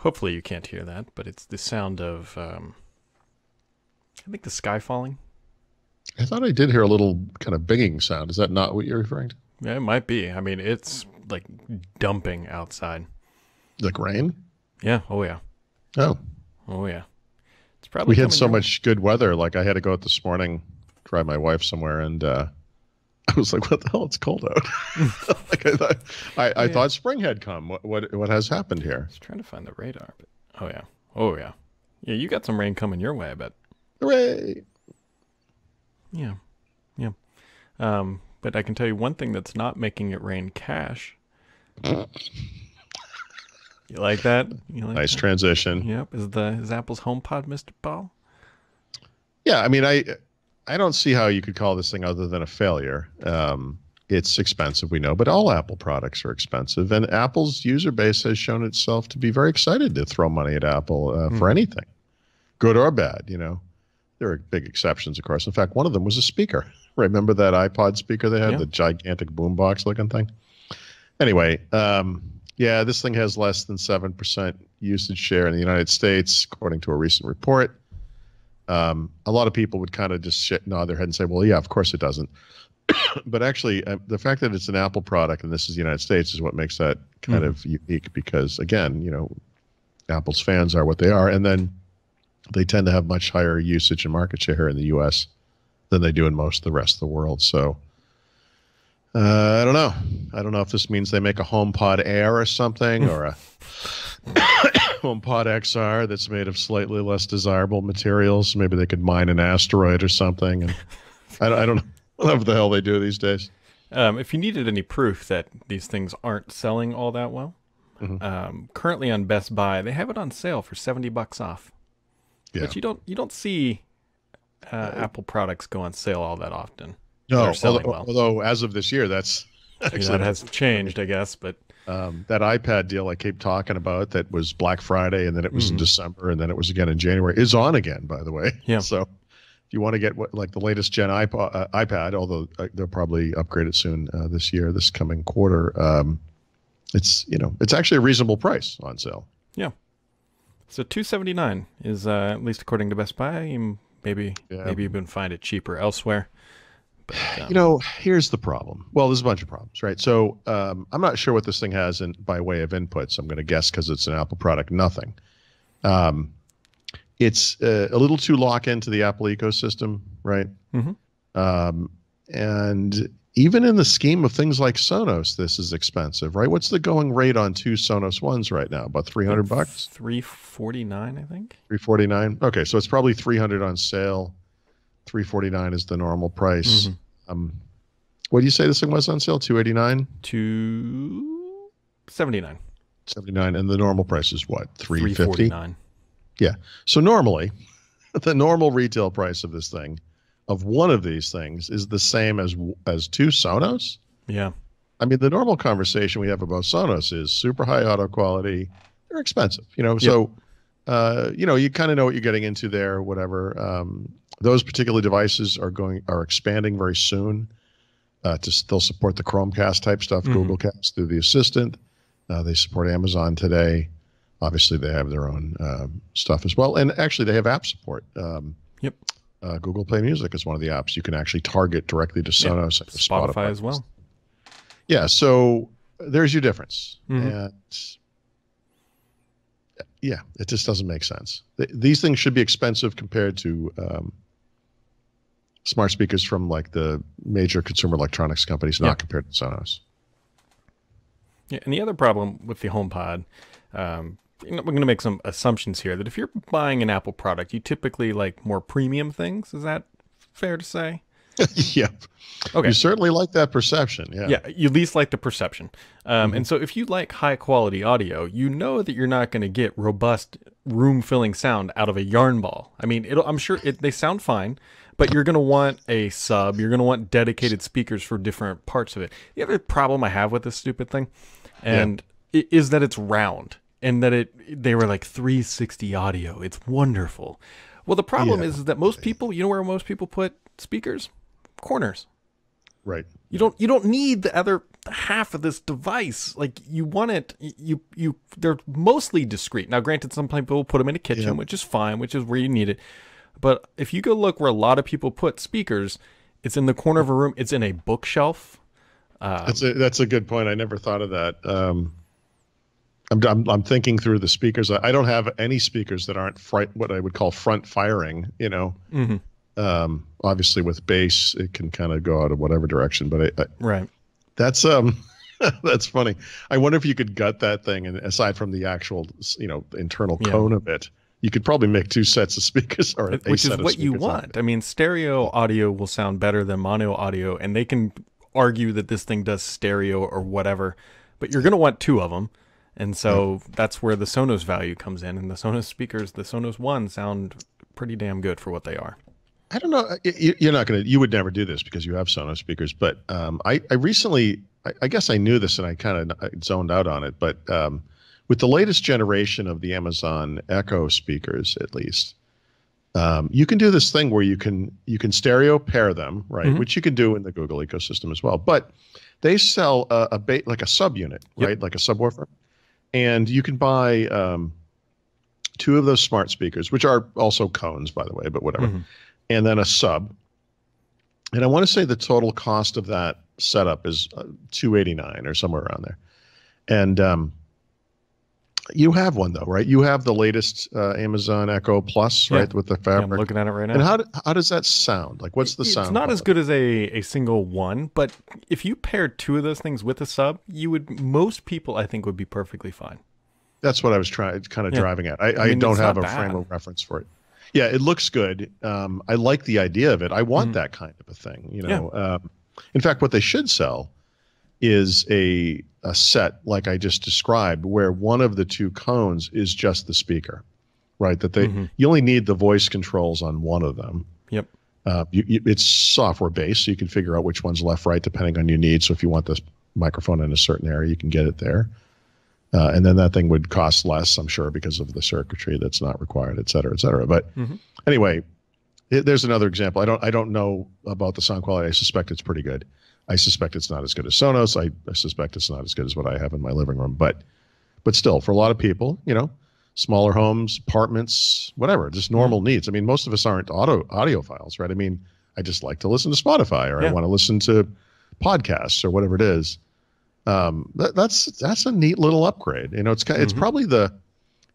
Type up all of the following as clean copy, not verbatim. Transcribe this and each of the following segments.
Hopefully you can't hear that, but it's the sound of, I think the sky falling. I thought I did hear a little kind of binging sound. Is that not what you're referring to? Yeah, it might be. I mean, it's like dumping outside. Like rain? Yeah. Oh, yeah. Oh, Oh, yeah. It's probably we had coming so your way. much good weather. Like I had to go out this morning, drive my wife somewhere, and I was like, "What the hell? It's cold out." Like I Yeah. thought spring had come. What has happened I here? was trying to find the radar, but oh, yeah. Oh, yeah. Yeah, you got some rain coming your way, I bet. Hooray! Yeah. Yeah. But I can tell you one thing that's not making it rain cash. You like that? You like Nice that? transition. Yep. Is Apple's HomePod, Mr. Paul? Yeah, I mean, I don't see how you could call this thing other than a failure. It's expensive, we know, but all Apple products are expensive, and Apple's user base has shown itself to be very excited to throw money at Apple for Mm-hmm. anything, good or bad. You know, there are big exceptions, of course. In fact, one of them was a speaker. Remember that iPod speaker they had, Yeah. the gigantic boombox looking thing? Anyway, yeah, this thing has less than 7% usage share in the United States, according to a recent report. A lot of people would kind of just nod their head and say, well, yeah, of course it doesn't. But actually, the fact that it's an Apple product and this is the United States is what makes that kind Mm-hmm. of unique because, again, you know, Apple's fans are what they are. And then they tend to have much higher usage and market share here in the U.S. than they do in most of the rest of the world. So I don't know. I don't know if this means they make a HomePod Air or something or a HomePod XR that's made of slightly less desirable materials. Maybe they could mine an asteroid or something. And I don't know what the hell they do these days. If you needed any proof that these things aren't selling all that well, Hmm. currently on Best Buy they have it on sale for $70 off. Yeah. Which you don't see Apple products go on sale all that often. They're No, selling well. although as of this year, that's Maybe actually that has changed, I guess, but that iPad deal I keep talking about that was Black Friday and then it was in mhm. December and then it was again in January is on again, by the way. Yeah. So if you want to get like the latest gen iPad, although they'll probably upgrade it soon this year, this coming quarter, it's actually a reasonable price on sale. Yeah. So $279 is at least according to Best Buy. Yeah. Maybe you can find it cheaper elsewhere. But Here's the problem. Well, there's a bunch of problems, right? So I'm not sure what this thing has by way of inputs. I'm going to guess because it's an Apple product, nothing. It's a little too lock into the Apple ecosystem, right? Mhm. And even in the scheme of things like Sonos, this is expensive, right? What's the going rate on two Sonos Ones right now? About $300, $349, I think. $349. Okay, so it's probably 300 on sale. $349 is the normal price. Mhm. What do you say this thing was on sale? 289, $279. 79, and the normal price is what? 350. 349. Yeah. So normally, the normal retail price of this thing, of one of these things, is the same as two Sonos. Yeah. I mean, the normal conversation we have about Sonos is super high audio quality. They're expensive, Yep. So, you kind of know what you're getting into there. Whatever. Those particular devices are expanding very soon. They'll support the Chromecast type stuff, Mhm. Google Cast through the Assistant. They support Amazon today. Obviously, they have their own stuff as well, and actually, they have app support. Yep. Google Play Music is one of the apps you can actually target directly to Yeah. Sonos and Spotify as well. Yeah, so there's your difference, Mhm. and yeah, it just doesn't make sense. These things should be expensive compared to smart speakers from like the major consumer electronics companies, Yeah. not compared to Sonos. Yeah, and the other problem with the HomePod, we're going to make some assumptions here that if you're buying an Apple product, you typically like more premium things. Is that fair to say? Yeah, Okay. you certainly like that perception. Yeah, Yeah, you at least like the perception. And so if you like high quality audio, you know that you're not going to get robust room filling sound out of a yarn ball. I mean, I'm sure they sound fine, but you're going to want a sub. You're going to want dedicated speakers for different parts of it. The other problem I have with this stupid thing and is that it's round and that they were like 360 audio. It's wonderful. Well, the problem Yeah. is that most people, you know where most people put speakers? Corners. Right. You don't need the other half of this device. Like, you want it. They're mostly discreet. Now, granted, some people will put them in a kitchen, which is fine, which is where you need it. But if you go look where a lot of people put speakers, it's in the corner of a room. It's in a bookshelf. That's a good point. I never thought of that. I'm thinking through the speakers. I don't have any speakers that aren't what I would call front firing. You know, obviously with bass, it can kind of go out of whatever direction. But right. That's that's funny. I wonder if you could gut that thing, and aside from the actual, internal cone of it, you could probably make 2 sets of speakers, or which is what you want. I mean, stereo audio will sound better than mono audio, and they can argue that this thing does stereo or whatever, but you're going to want 2 of them. And so that's where the Sonos value comes in. And the Sonos speakers, the Sonos One, sound pretty damn good for what they are. I don't know. You would never do this because you have Sonos speakers. But I recently, I guess I knew this and I kind of zoned out on it. But with the latest generation of the Amazon Echo speakers, at least, you can do this thing where you can stereo pair them, right? Which you can do in the Google ecosystem as well. But they sell like a subunit, right? Like a subwoofer. And you can buy 2 of those smart speakers, which are also cones, by the way, but whatever. And then a sub. And I want to say the total cost of that setup is $289 or somewhere around there. And you have one, though, right? You have the latest Amazon Echo Plus, right, with the fabric. Yeah, I'm looking at it right now. And how does that sound? Like, what's the sound? It's not as good as a single one, but if you paired 2 of those things with a sub, most people, I think, would be perfectly fine. That's what I was kind of driving at. I don't have a frame of reference for it. Yeah, it looks good. I like the idea of it. I want that kind of a thing. In fact, what they should sell is a set like I just described, where one of the 2 cones is just the speaker, right? That you only need the voice controls on one of them. Yep. It's software based, so you can figure out which one's left, right, depending on your needs. So if you want this microphone in a certain area, you can get it there. And then that thing would cost less, I'm sure, because of the circuitry that's not required, et cetera, et cetera. But anyway, there's another example. I don't know about the sound quality. I suspect it's pretty good. I suspect it's not as good as Sonos. I suspect it's not as good as what I have in my living room. But still, for a lot of people, smaller homes, apartments, whatever, just normal needs. I mean, most of us aren't audiophiles, right? I mean, I just like to listen to Spotify, or I want to listen to podcasts or whatever it is. That's a neat little upgrade. It's probably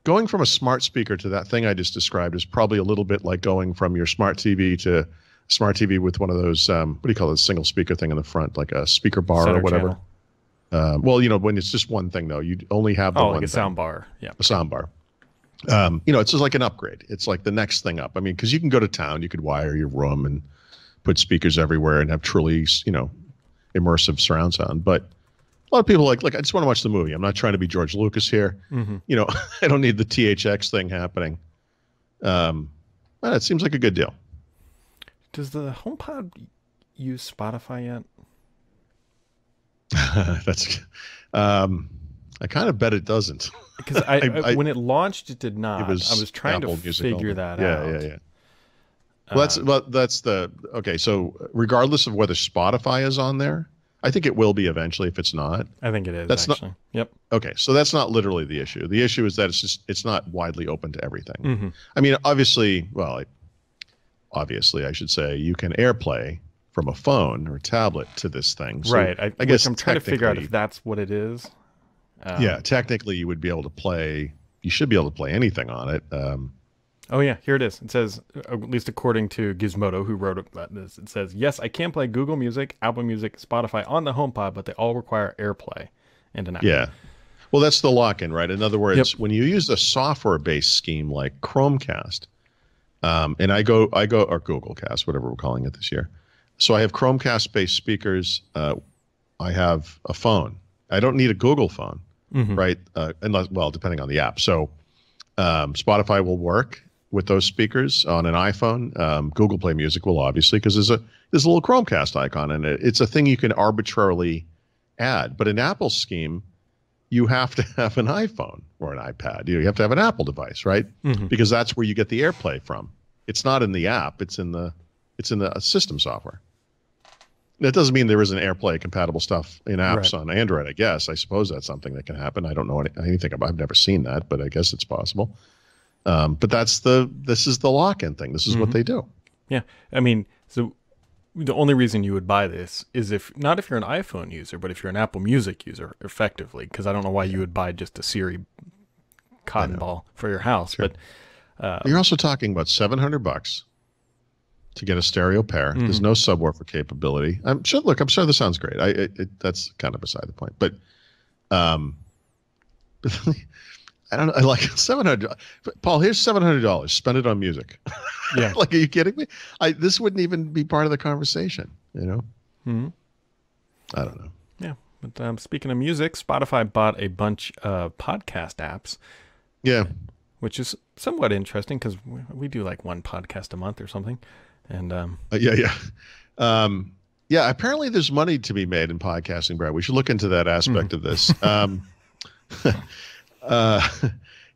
going from a smart speaker to that thing I just described is probably a little bit like going from your smart TV to smart TV with one of those, what do you call it, single speaker thing in the front, like a speaker bar or whatever. When it's just one thing, though, you only have the one like a thing. sound bar. Yeah. A sound bar. It's just like an upgrade. It's like the next thing up. I mean, because you can go to town, you could wire your room and put speakers everywhere and have truly, immersive surround sound. But a lot of people like, I just want to watch the movie. I'm not trying to be George Lucas here. I don't need the THX thing happening. It seems like a good deal. Does the HomePod use Spotify yet? That's I kind of bet it doesn't. Because when it launched, it did not. I was trying Apple to figure that out. Yeah. That's okay. So regardless of whether Spotify is on there, I think it will be eventually. If it's not, I think it is. That's actually. Yep. Okay, so that's not literally the issue. The issue is that it's not widely open to everything. I mean, obviously, I should say, you can AirPlay from a phone or a tablet to this thing. So right. I guess I'm trying to figure out if that's what it is. Yeah, technically you would be able to play. You should be able to play anything on it. Oh yeah, here it is. It says, at least according to Gizmodo, who wrote about this, it says, yes, I can play Google Music, Apple Music, Spotify on the HomePod, but they all require AirPlay and an app. Yeah. Well, that's the lock-in, right? In other words, when you use a software-based scheme like Chromecast, and I go or Google Cast, whatever we're calling it this year. So I have Chromecast-based speakers. I have a phone. I don't need a Google phone, right? Unless, depending on the app. So Spotify will work with those speakers on an iPhone. Google Play Music will, obviously, because there's a little Chromecast icon in it. It's a thing you can arbitrarily add. But in Apple's scheme, you have to have an iPhone or an iPad. You have to have an Apple device, right? Because that's where you get the AirPlay from. It's not in the app. It's in the system software. That doesn't mean there isn't AirPlay compatible stuff in apps Right. on Android, I guess. I suppose that's something that can happen. I don't know anything about. I've never seen that, but I guess it's possible. But this is the lock-in thing. This is what they do. Yeah. I mean, so the only reason you would buy this is if not if you're an iPhone user, but if you're an Apple Music user, effectively, because I don't know why you would buy just a Siri cotton ball for your house. Sure. But You're also talking about $700 to get a stereo pair. There's no subwoofer capability. I'm sure this sounds great. That's kind of beside the point. But I don't know. I like $700. Paul, here's $700. Spend it on music. Yeah. Like, are you kidding me? This wouldn't even be part of the conversation. Mm-hmm. I don't know. Yeah. But speaking of music, Spotify bought a bunch of podcast apps. Yeah. Which is somewhat interesting because we do like one podcast a month or something. And yeah. Apparently there's money to be made in podcasting, Brad. We should look into that aspect of this.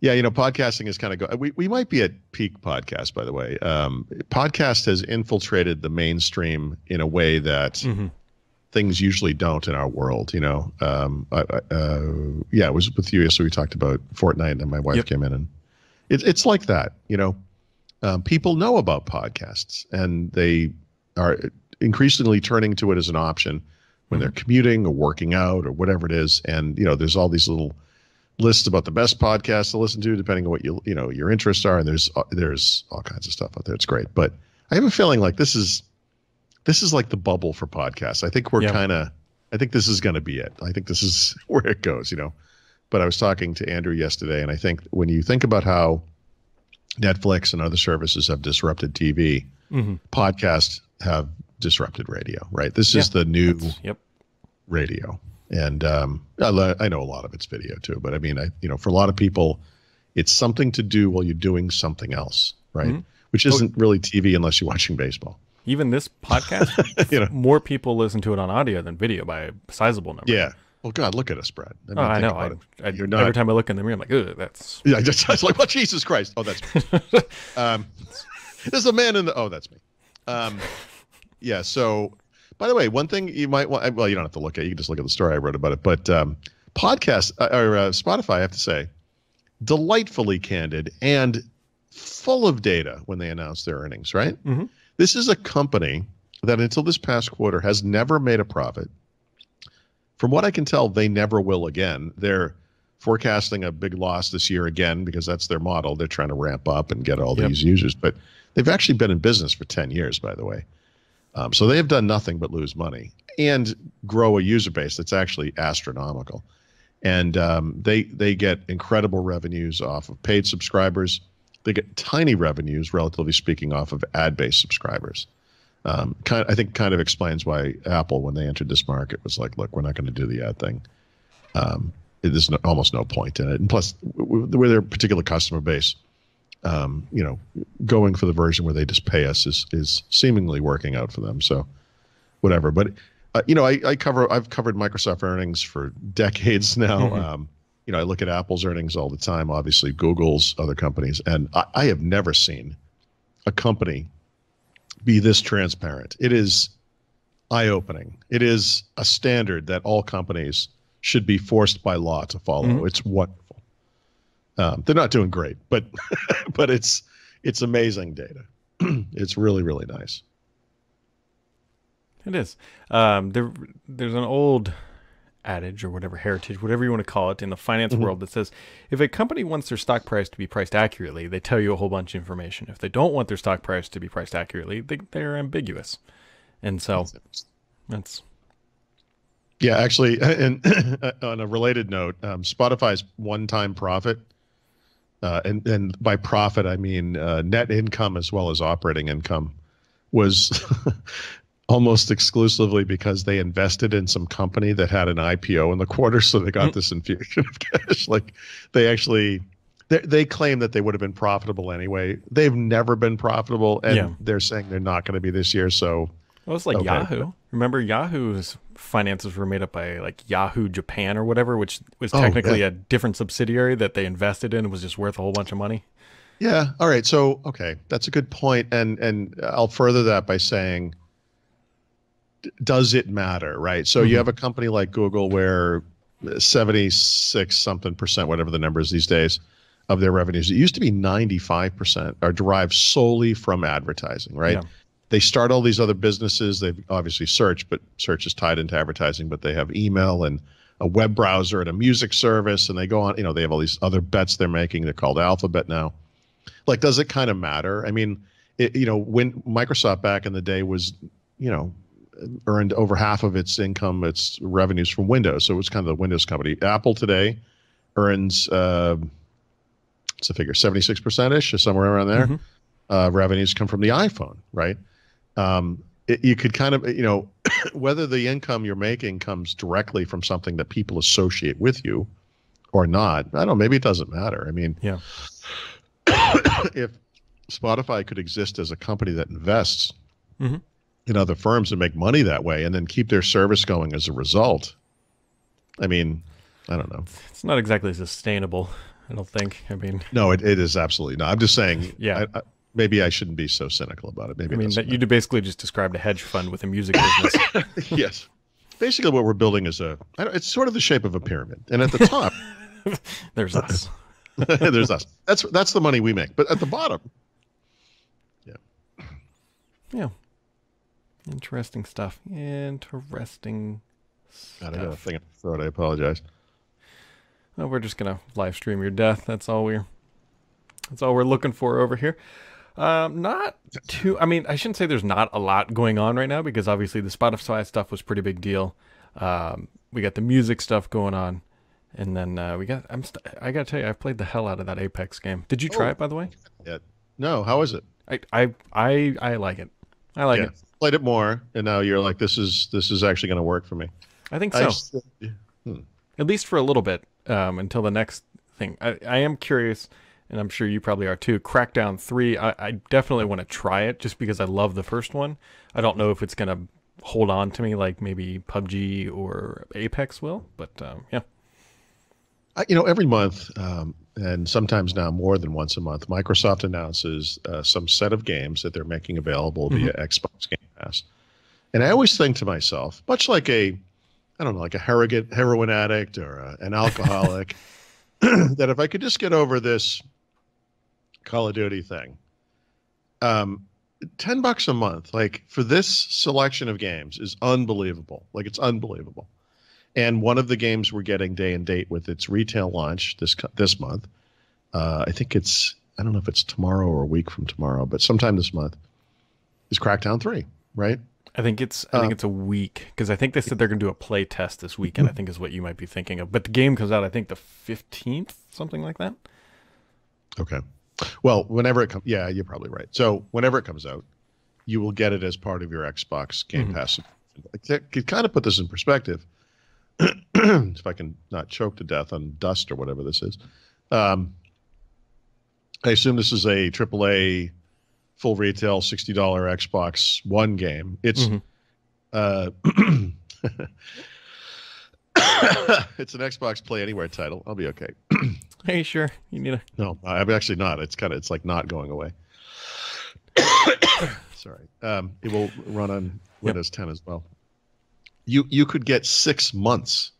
Podcasting is kind of we might be at peak podcast, by the way. Podcast has infiltrated the mainstream in a way that things usually don't in our world. It was with you. So we talked about Fortnite, and my wife came in, and it's like that. People know about podcasts, and they are increasingly turning to it as an option when they're commuting or working out or whatever it is. And there's all these little lists about the best podcasts to listen to, depending on what your interests are. And there's all kinds of stuff out there. It's great, but I have a feeling like this is like the bubble for podcasts. I think I think this is going to be it. I think this is where it goes. But I was talking to Andrew yesterday, and I think when you think about how Netflix and other services have disrupted TV, podcasts have disrupted radio. Right? This is the new radio. And I know a lot of it's video too, but I mean, for a lot of people, it's something to do while you're doing something else, right? Which isn't really TV unless you're watching baseball. Even this podcast, more people listen to it on audio than video by a sizable number. Yeah. Well, God, look at us, Brad. I know. You're not, every time I look in the mirror, I'm like, "Ugh, that's." Yeah, I was like, "Well, Jesus Christ!" Oh, that's me. There's a man in the. Oh, that's me. Yeah. So. By the way, one thing you might want, well, you don't have to look at it. You can just look at the story I wrote about it. But podcasts, or Spotify, I have to say, delightfully candid and full of data when they announce their earnings, right? This is a company that until this past quarter has never made a profit. From what I can tell, they never will again. They're forecasting a big loss this year again because that's their model. They're trying to ramp up and get all these users. But they've actually been in business for 10 years, by the way. So they have done nothing but lose money and grow a user base that's actually astronomical. And they get incredible revenues off of paid subscribers. They get tiny revenues, relatively speaking, off of ad-based subscribers. I think kind of explains why Apple, when they entered this market, was like, look, we're not going to do the ad thing. There's almost no point in it. And plus, with their particular customer base, going for the version where they just pay us is seemingly working out for them. So whatever. But, I've covered Microsoft earnings for decades now. I look at Apple's earnings all the time, obviously Google's, other companies. And I have never seen a company be this transparent. It is eye-opening. It is a standard that all companies should be forced by law to follow. It's wonderful. They're not doing great, but it's amazing data. It's really, really nice. It is. There's an old adage or whatever, heritage, whatever you want to call it, in the finance world that says if a company wants their stock price to be priced accurately, they tell you a whole bunch of information. If they don't want their stock price to be priced accurately, they're ambiguous. And so that's... Yeah, actually, and on a related note, Spotify's one-time profit, and by profit I mean net income as well as operating income, was almost exclusively because they invested in some company that had an IPO in the quarter, so they got this infusion of cash. Like they claim that they would have been profitable anyway. They've never been profitable, and they're saying they're not going to be this year. So. Well, it's like Yahoo. Remember, Yahoo's finances were made up by like Yahoo Japan or whatever, which was technically a different subsidiary that they invested in and was just worth a whole bunch of money. Yeah. All right. So, okay, that's a good point. And I'll further that by saying does it matter, right? So you have a company like Google where 76 something percent, whatever the number is these days, of their revenues, it used to be 95% are derived solely from advertising, right? Yeah. They start all these other businesses. They've obviously search, but search is tied into advertising, but they have email and a web browser and a music service, and they go on, they have all these other bets they're making. They're called Alphabet now. Like, does it kind of matter? I mean, when Microsoft back in the day was, earned over half of its income, its revenues from Windows. So it was kind of the Windows company. Apple today earns, what's the figure, 76%-ish or somewhere around there. Revenues come from the iPhone, right? You could kind of, whether the income you're making comes directly from something that people associate with you or not, I don't know, maybe it doesn't matter. I mean, Yeah. If Spotify could exist as a company that invests in other firms and make money that way and then keep their service going as a result, I mean, I don't know. It's not exactly sustainable, I don't think. I mean, no, it is absolutely not. I'm just saying, yeah. Maybe I shouldn't be so cynical about it. Maybe you basically just described a hedge fund with a music business. Yes. Basically, what we're building is it's sort of the shape of a pyramid. And at the top, there's us. There's us. That's the money we make. But at the bottom, yeah. Interesting stuff. Interesting stuff. God, I got a thing in my throat. I apologize. Well, we're just gonna live stream your death. That's all we're looking for over here. Not too. I mean, I shouldn't say there's not a lot going on right now because obviously the Spotify stuff was pretty big deal. We got the music stuff going on, and then we got. I gotta tell you, I've played the hell out of that Apex game. Did you try it, by the way? Yeah. No. How is it? I like it. I like it. Played it more, and now you're like, this is actually going to work for me. I think so. At least for a little bit, until the next thing. I am curious, and I'm sure you probably are too. Crackdown 3, I definitely want to try it just because I love the first one. I don't know if it's going to hold on to me like maybe PUBG or Apex will, but yeah. Every month, and sometimes now more than once a month, Microsoft announces some set of games that they're making available via Xbox Game Pass. And I always think to myself, much like a heroin addict or an alcoholic, that if I could just get over this Call of Duty thing, $10 a month, like for this selection of games is unbelievable. Like it's unbelievable. And one of the games we're getting day and date with its retail launch this month, I think I don't know if it's tomorrow or a week from tomorrow, but sometime this month, is Crackdown 3, right? I think it's a week because I think they said they're going to do a play test this weekend. I think is what you might be thinking of. But the game comes out, I think the 15th, something like that. Okay. Well, whenever it comes, yeah, you're probably right. So whenever it comes out, you will get it as part of your Xbox Game Pass. To kind of put this in perspective, if I can not choke to death on dust or whatever this is, I assume this is a AAA full retail $60 Xbox One game. It's it's an Xbox Play Anywhere title. I'll be okay. Hey, sure. You need a No, I'm actually not. It's like not going away. Sorry. It will run on Windows 10 as well. You could get 6 months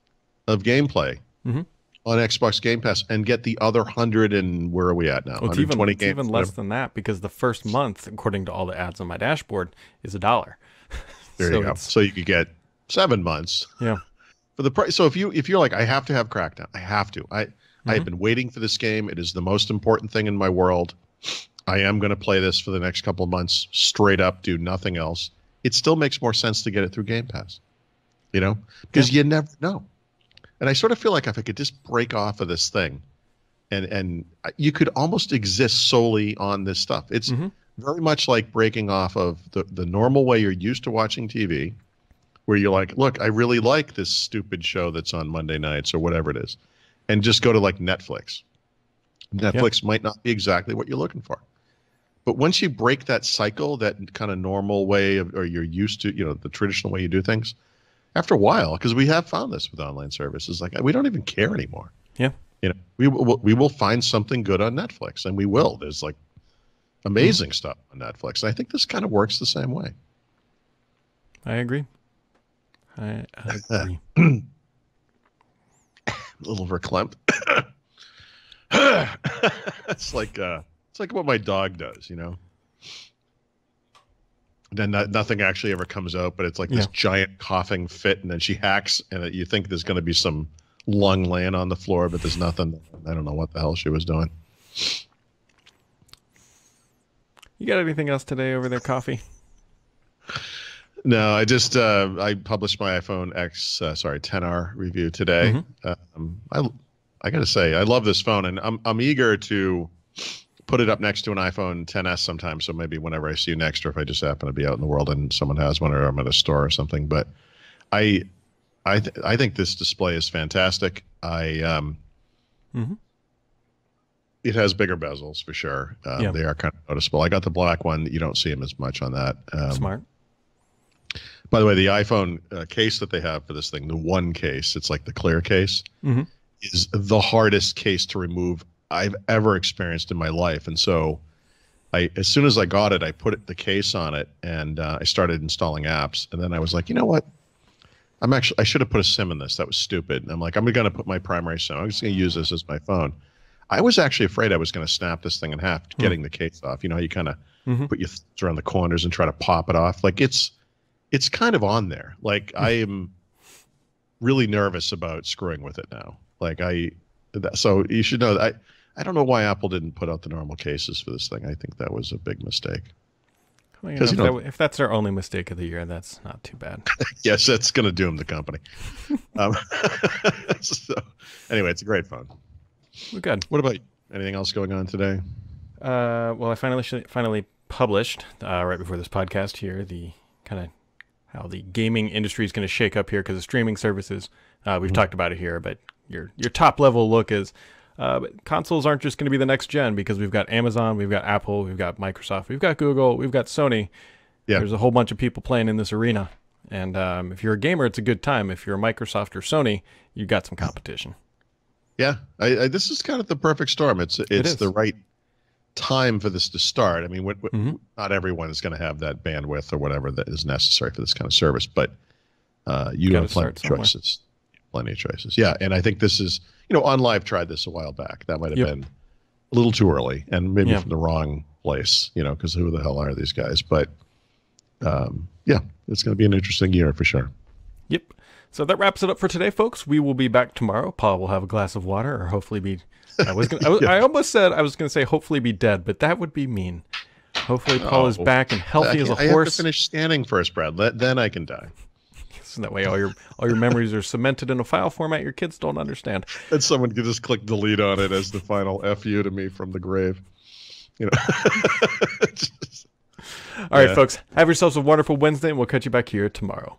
of gameplay on Xbox Game Pass and get the other 100 and where are we at now? Well, it's even less than that because the first month, according to all the ads on my dashboard, is $1. There you go. So you could get 7 months. Yeah. For the price. So if you're like, I have to have Crackdown, I have to. I have been waiting for this game. It is the most important thing in my world. I am going to play this for the next couple of months, straight up, do nothing else. It still makes more sense to get it through Game Pass, because you never know. And I sort of feel like if I could just break off of this thing, and you could almost exist solely on this stuff. It's very much like breaking off of the normal way you're used to watching TV, where you're like, look, I really like this stupid show that's on Monday nights or whatever it is, and just go to like Netflix. Netflix might not be exactly what you're looking for. But once you break that cycle, that kind of normal way or you're used to, the traditional way you do things, after a while, because we have found this with online services, like we don't even care anymore. Yeah. We will find something good on Netflix, and we will. There's like amazing stuff on Netflix. And I think this kind of works the same way. I agree. I agree. A little verklempt. It's like what my dog does, you know. Then nothing actually ever comes out, but it's like this giant coughing fit, and then she hacks, and you think there's going to be some lung laying on the floor, but there's nothing. I don't know what the hell she was doing. You got anything else today over there, Coffee? No, I just I published my iPhone X 10R review today. I got to say, I love this phone, and I'm eager to put it up next to an iPhone XS sometime. So maybe whenever I see you next, or if I just happen to be out in the world and someone has one, or I'm at a store or something. But I think this display is fantastic. It has bigger bezels for sure. They are kind of noticeable. I got the black one. You don't see them as much on that. Smart. By the way, the iPhone case that they have for this thing, the one case, it's like the clear case, is the hardest case to remove I've ever experienced in my life. And so as soon as I got it, I put the case on it, and I started installing apps. And then I was like, you know what? I should have put a SIM in this. That was stupid. And I'm like, I'm going to put my primary SIM. I'm just going to use this as my phone. I was actually afraid I was going to snap this thing in half getting the case off. You know how you kind of put your thumbs around the corners and try to pop it off? Like it's kind of on there. Like I am really nervous about screwing with it now. Like so you should know that I don't know why Apple didn't put out the normal cases for this thing. I think that was a big mistake. Well, if that's their only mistake of the year, that's not too bad. Yes, that's going to doom the company. So, anyway, it's a great phone. We're good. What about you? Anything else going on today? Well, I finally published right before this podcast here the kind of how the gaming industry is going to shake up here because of streaming services. We've talked about it here, but your top level look is consoles aren't just going to be the next gen, because we've got Amazon, we've got Apple, we've got Microsoft, we've got Google, we've got Sony. Yeah. There's a whole bunch of people playing in this arena. And if you're a gamer, it's a good time. If you're Microsoft or Sony, you've got some competition. Yeah, this is kind of the perfect storm. It's the right time for this to start. I mean, not everyone is going to have that bandwidth or whatever that is necessary for this kind of service, but you have plenty of choices. Plenty of choices. Yeah, and I think this is, OnLive tried this a while back. That might have been a little too early, and maybe from the wrong place, because who the hell are these guys? But it's going to be an interesting year for sure. Yep. So that wraps it up for today, folks. We will be back tomorrow. Paul will have a glass of water, or hopefully be. I almost said I was going to say hopefully be dead, but that would be mean. Hopefully Paul is back and healthy as a horse. I have to finish scanning first, Brad. Then I can die. So that way all your memories are cemented in a file format your kids don't understand. And someone can just click delete on it as the final FU to me from the grave. All right, folks. Have yourselves a wonderful Wednesday, and we'll catch you back here tomorrow.